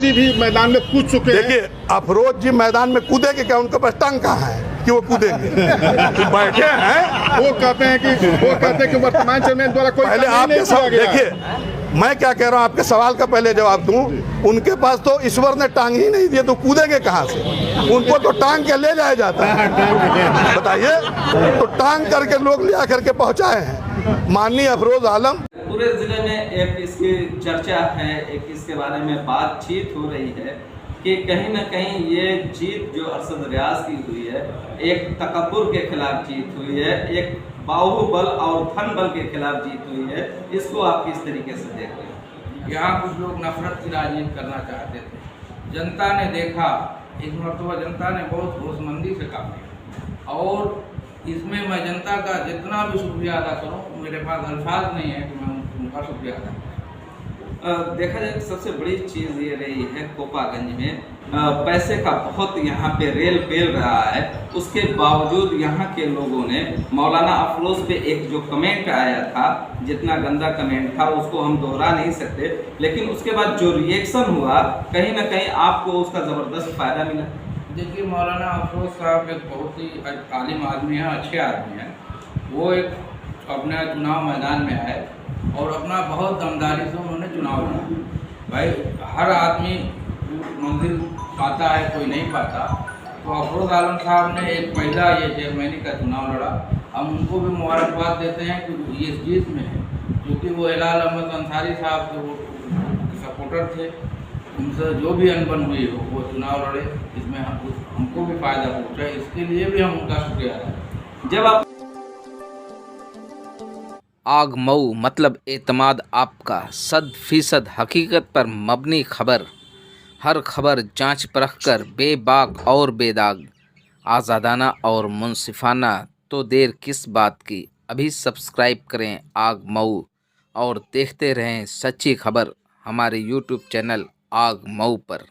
जी भी मैदान में कूद चुके हैं। देखिए, अफरोज जी मैदान में कूदेंगे क्या? उनके पास टांग कहाँ है कि वो कूदेंगे? बैठे हैं। वो कहते हैं कि वर्तमान चेयरमैन द्वारा कोई पहले काम नहीं आपके किया गया। देखिए, मैं क्या कह रहा हूँ, आपके सवाल का पहले जवाब दूं। उनके पास तो ईश्वर ने टांग ही नहीं दिए, तो कूदेंगे कहाँ से? उनको तो टांग के ले जाया जाता है। बताइए, तो टांग करके लोग ले आकर के पहुंचाए हैं माननीय अफरोज आलम। पूरे जिले में एक इसकी चर्चा है, एक इसके बारे में बातचीत हो रही है कि कहीं ना कहीं ये जीत जो अरशद रियाज की हुई है, एक तकब्बुर के खिलाफ जीत हुई है, एक बाहुबल और धन बल के खिलाफ जीत हुई है। इसको आप किस तरीके से देख रहे हैं? यहाँ कुछ लोग नफरत की राजनीति करना चाहते थे। जनता ने देखा, इस मरतबा जनता ने बहुत होशमंदी से काम किया और इसमें मैं जनता का जितना भी शुक्रिया अदा करूँ, मेरे पास अल्फाज नहीं है कि मैं उनका शुक्रिया अदा करूँ। देखा जाए सबसे बड़ी चीज़ ये रही है कोपागंज में पैसे का बहुत यहाँ पे रेल पेल रहा है। उसके बावजूद यहाँ के लोगों ने मौलाना अफरोज पे एक जो कमेंट आया था, जितना गंदा कमेंट था उसको हम दोहरा नहीं सकते, लेकिन उसके बाद जो रिएक्शन हुआ, कहीं ना कहीं आपको उसका ज़बरदस्त फ़ायदा मिला। देखिए, मौलाना अफरोज साहब एक बहुत ही आलिम आदमी हैं, अच्छे आदमी हैं। वो एक अपने चुनाव मैदान में आए और अपना बहुत दमदारी से उन्होंने चुनाव लड़ा। भाई, हर आदमी मंजिल पाता है, कोई नहीं पाता। तो अफरोज आलम साहब ने एक महिला ये चेयरमैनी का चुनाव लड़ा। हम उनको भी मुबारकबाद देते हैं कि ये जीत में है, क्योंकि वो हिलाल अहमद अंसारी साहब के वो सपोर्टर थे। उनसे जो भी अनबन हुई हो, वो चुनाव लड़े, इसमें हमको भी फ़ायदा पहुँचा, इसके लिए भी हम उनका शुक्रिया अदा करें। जब आप आग मऊ मतलब एतमाद आपका 100% हकीकत पर मबनी खबर। हर खबर जांच परख कर बेबाक और बेदाग, आज़ादाना और मुनसिफाना। तो देर किस बात की, अभी सब्सक्राइब करें आग मऊ और देखते रहें सच्ची खबर हमारे यूट्यूब चैनल आग मऊ पर।